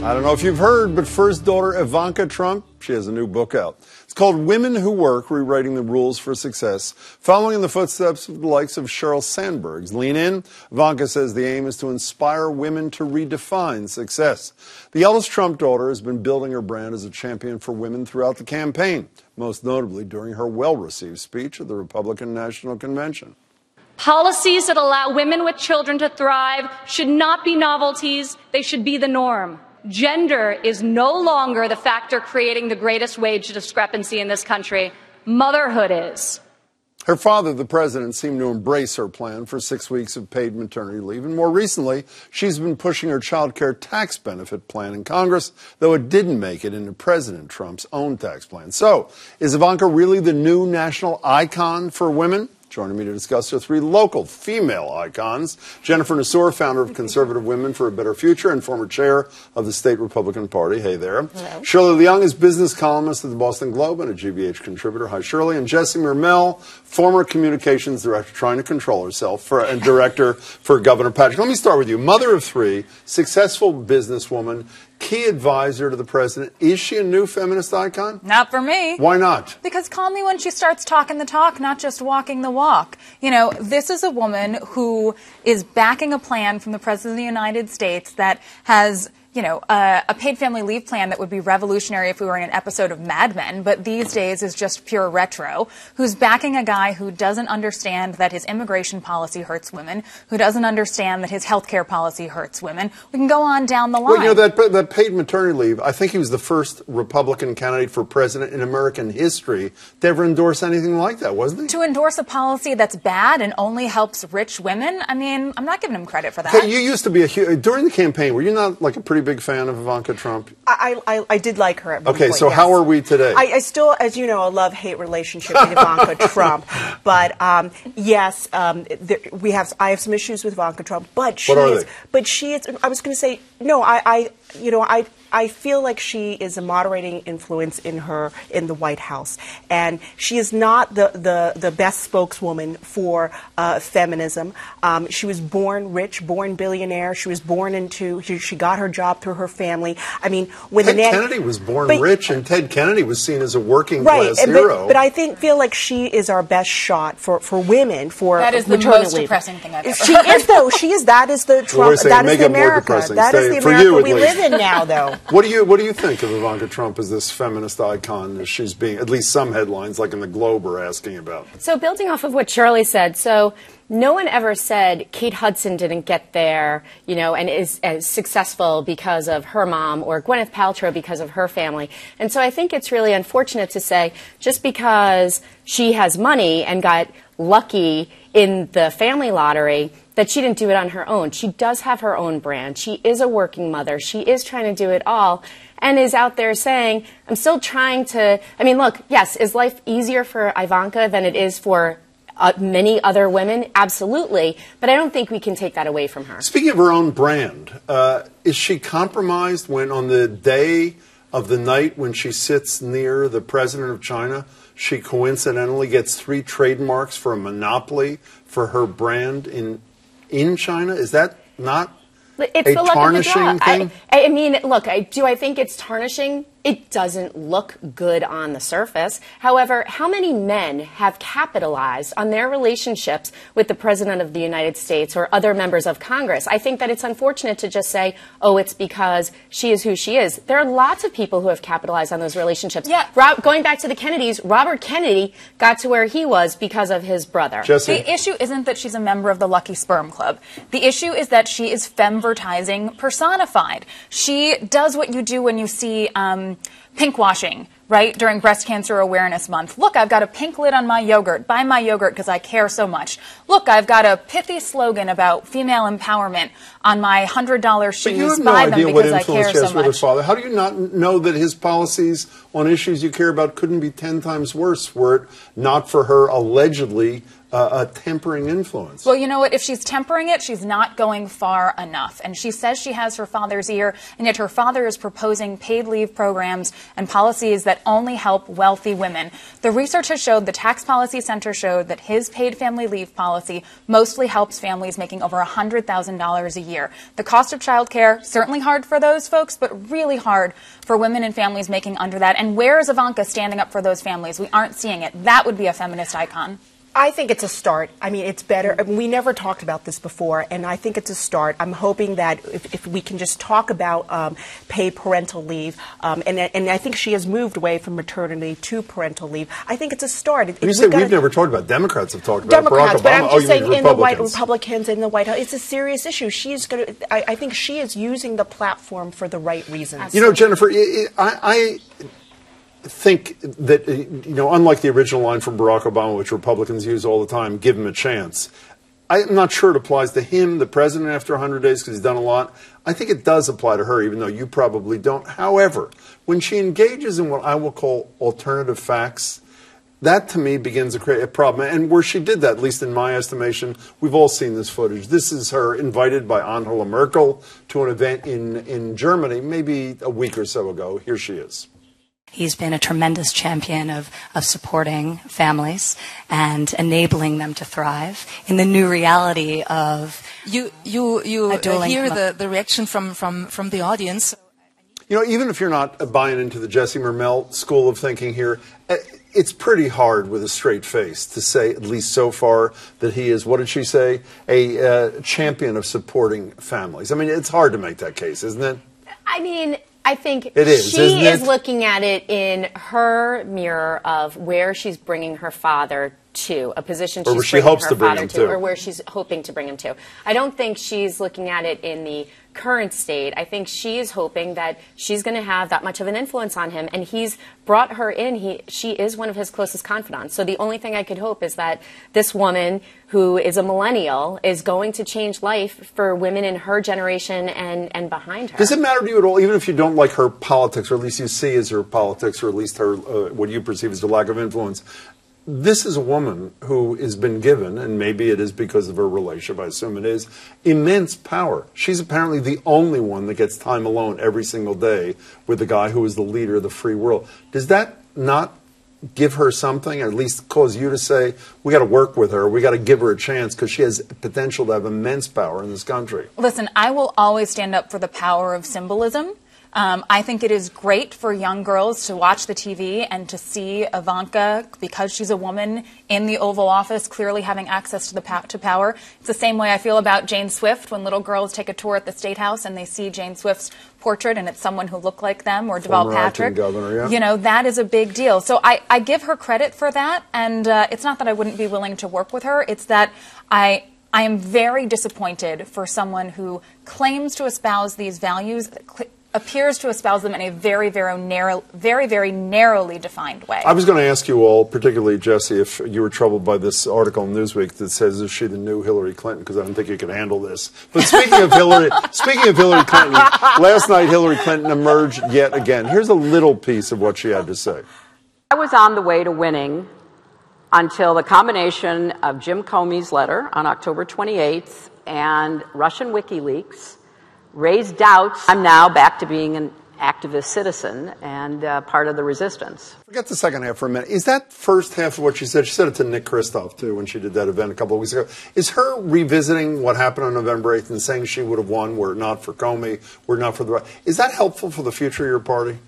I don't know if you've heard, but first daughter Ivanka Trump, she has a new book out. It's called Women Who Work, Rewriting the Rules for Success, following in the footsteps of the likes of Sheryl Sandberg's Lean In. Ivanka says the aim is to inspire women to redefine success. The eldest Trump daughter has been building her brand as a champion for women throughout the campaign, most notably during her well-received speech at the Republican National Convention. Policies that allow women with children to thrive should not be novelties, they should be the norm. Gender is no longer the factor creating the greatest wage discrepancy in this country. Motherhood is. Her father, the president, seemed to embrace her plan for 6 weeks of paid maternity leave. And more recently, she's been pushing her child care tax benefit plan in Congress, though it didn't make it into President Trump's own tax plan. So, is Ivanka really the new national icon for women? Joining me to discuss are three local female icons. Jennifer Nassour, founder of Conservative Women for a Better Future and former chair of the state Republican Party. Hey there. Hello. Shirley Leung is business columnist at the Boston Globe and a GBH contributor. Hi, Shirley. And Jessie Mermel, former communications director, trying to control herself, and director for Governor Patrick. Let me start with you. Mother of three, successful businesswoman, key advisor to the president. Is she a new feminist icon? Not for me. Why not? Because call me when she starts talking the talk, not just walking the walk. You know, this is a woman who is backing a plan from the President of the United States that has, you know, a paid family leave plan that would be revolutionary if we were in an episode of Mad Men, but these days is just pure retro, who's backing a guy who doesn't understand that his immigration policy hurts women, who doesn't understand that his health care policy hurts women. We can go on down the line. Well, you know, that paid maternity leave, I think he was the first Republican candidate for president in American history to ever endorse anything like that, wasn't he? To endorse a policy that's bad and only helps rich women? I mean, I'm not giving him credit for that. Hey, you used to be during the campaign, were you not like a pretty big fan of Ivanka Trump? I did like her at one Okay, point, so yes. how are we today? I still, as you know, a love-hate relationship with Ivanka Trump. But yes, I have some issues with Ivanka Trump. But she What are is. they? But she is. I was going to say no. I feel like she is a moderating influence in the White House, and she is not the best spokeswoman for feminism. She was born rich, born billionaire. She was born into. She got her job through her family. I mean, when Ted Kennedy was born rich, and Ted Kennedy was seen as a working class hero. But I feel like she is our best shot for women for that is the maternity most leave. depressing thing I've ever She is though. She is. That is the Trump. That is the America. That is the America we live in now, though. What do you think of Ivanka Trump as this feminist icon, as she's being, at least some headlines like in the Globe are asking about? So building off of what Shirley said, so no one ever said Kate Hudson didn't get there, you know, and is as successful because of her mom, or Gwyneth Paltrow because of her family. And so I think it's really unfortunate to say just because she has money and got lucky in the family lottery that she didn't do it on her own. She does have her own brand. She is a working mother. She is trying to do it all and is out there saying, I'm still trying to, I mean, look, yes, is life easier for Ivanka than it is for many other women? Absolutely. But I don't think we can take that away from her. Speaking of her own brand, is she compromised when on the day of the night when she sits near the president of China, she coincidentally gets 3 trademarks for a monopoly for her brand in China? Is that not it's a the luck tarnishing of the draw. thing? I mean, look, do I think it's tarnishing? It doesn't look good on the surface. However, how many men have capitalized on their relationships with the President of the United States or other members of Congress? I think that it's unfortunate to just say, oh, it's because she is who she is. There are lots of people who have capitalized on those relationships. Yeah. Going back to the Kennedys, Robert Kennedy got to where he was because of his brother. Jessie? The issue isn't that she's a member of the Lucky Sperm Club. The issue is that she is femvertising personified. She does what you do when you see pink washing, right, during Breast Cancer Awareness Month. Look, I've got a pink lid on my yogurt. Buy my yogurt because I care so much. Look, I've got a pithy slogan about female empowerment on my $100 shoes. But you have no Buy them idea what because I influence care she has so with her much. father. How do you not know that his policies on issues you care about couldn't be 10 times worse were it not for her allegedly a tempering influence. Well, you know what? If she's tempering it, she's not going far enough. And she says she has her father's ear, and yet her father is proposing paid leave programs and policies that only help wealthy women. The research has showed, the Tax Policy Center showed, that his paid family leave policy mostly helps families making over $100,000 a year. The cost of childcare, certainly hard for those folks, but really hard for women and families making under that. And where is Ivanka standing up for those families? We aren't seeing it. That would be a feminist icon. I think it's a start. I mean, it's better. I mean, we never talked about this before, and I think it's a start. I'm hoping that if we can just talk about paid parental leave, and I think she has moved away from maternity to parental leave. I think it's a start. You say we've never talked about. Democrats have talked about Democrats, Barack Obama. but I'm just saying in the Republicans. Republicans in the White House, it's a serious issue. She's going to. I think she is using the platform for the right reasons. You know, Jennifer, I think that, you know, unlike the original line from Barack Obama, which Republicans use all the time, give him a chance, I'm not sure it applies to him, the president, after 100 days, because he's done a lot. I think it does apply to her, even though you probably don't. However, when she engages in what I will call alternative facts, that, to me, begins to create a problem. And where she did that, at least in my estimation, we've all seen this footage. This is her invited by Angela Merkel to an event in Germany, maybe a week or so ago. Here she is. He's been a tremendous champion of supporting families and enabling them to thrive in the new reality of you hear the reaction from the audience. You know, even if you're not buying into the Jessie Mermel school of thinking here, it's pretty hard with a straight face to say, at least so far, that he is, what did she say, a champion of supporting families. I mean, it's hard to make that case, isn't it? I mean, I think she is looking at it in her mirror of where she's bringing her father to, a position she's bringing her father to, or where she's hoping to bring him to. I don't think she's looking at it in the current state. I think she is hoping that she's going to have that much of an influence on him, and he's brought her in. She is one of his closest confidants. So the only thing I could hope is that this woman, who is a millennial, is going to change life for women in her generation and behind her. Does it matter to you at all, even if you don't like her politics, or at least you see as her politics, or at least her what you perceive as the lack of influence? This is a woman who has been given, and maybe it is because of her relationship, I assume it is, immense power. She's apparently the only one that gets time alone every single day with the guy who is the leader of the free world. Does that not give her something, or at least cause you to say, we got to work with her, we got to give her a chance, because she has potential to have immense power in this country? Listen, I will always stand up for the power of symbolism. I think it is great for young girls to watch the TV and to see Ivanka, because she's a woman, in the Oval Office, clearly having access to power. It's the same way I feel about Jane Swift when little girls take a tour at the State House and they see Jane Swift's portrait and it's someone who looked like them, or Deval Patrick. Governor, yeah. You know, that is a big deal. So I give her credit for that, and it's not that I wouldn't be willing to work with her. It's that I am very disappointed for someone who claims to espouse these values, appears to espouse them in a very, very narrowly defined way. I was going to ask you all, particularly Jessie, if you were troubled by this article in Newsweek that says, is she the new Hillary Clinton? Because I don't think you can handle this. But speaking of Hillary Clinton, last night Hillary Clinton emerged yet again. Here's a little piece of what she had to say. I was on the way to winning until the combination of Jim Comey's letter on October 28th and Russian WikiLeaks raised doubts. I'm now back to being an activist citizen and part of the resistance. Forget the second half for a minute. Is that first half of what she said it to Nick Kristof, too, when she did that event a couple of weeks ago. Is her revisiting what happened on November 8th and saying she would have won were it not for Comey, were it not for the right? Is that helpful for the future of your party?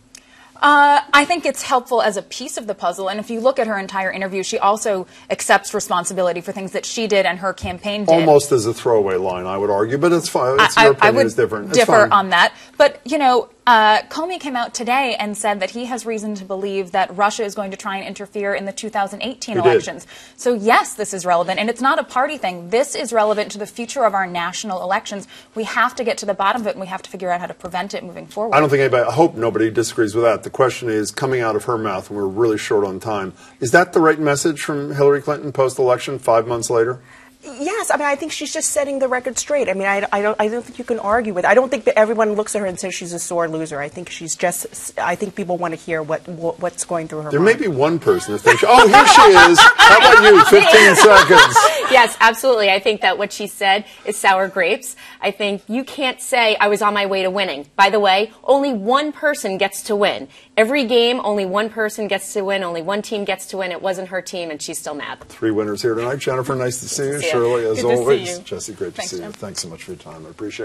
I think it's helpful as a piece of the puzzle. And if you look at her entire interview, she also accepts responsibility for things that she did and her campaign did. Almost as a throwaway line, I would argue. But it's fine. Your opinion is different. I would differ on that. But, you know, Comey came out today and said that he has reason to believe that Russia is going to try and interfere in the 2018 elections. So, yes, this is relevant. And it's not a party thing. This is relevant to the future of our national elections. We have to get to the bottom of it, and we have to figure out how to prevent it moving forward. I hope nobody disagrees with that. The question is, coming out of her mouth, and we're really short on time, is that the right message from Hillary Clinton post-election 5 months later? Yes, I mean, I think she's just setting the record straight. I mean, I don't think you can argue with it. I don't think that everyone looks at her and says she's a sore loser. I think she's just. I think people want to hear what's going through her mind. There may be one person that thinks, "Oh, here she is." How about you? 15 seconds. Yes, absolutely. I think that what she said is sour grapes. I think you can't say I was on my way to winning. By the way, only one person gets to win. Every game, only one person gets to win. Only one team gets to win. It wasn't her team, and she's still mad. 3 winners here tonight. Jennifer, nice to see you. Shirley, as always. Jesse, great to see you. Thanks so much for your time. I appreciate it.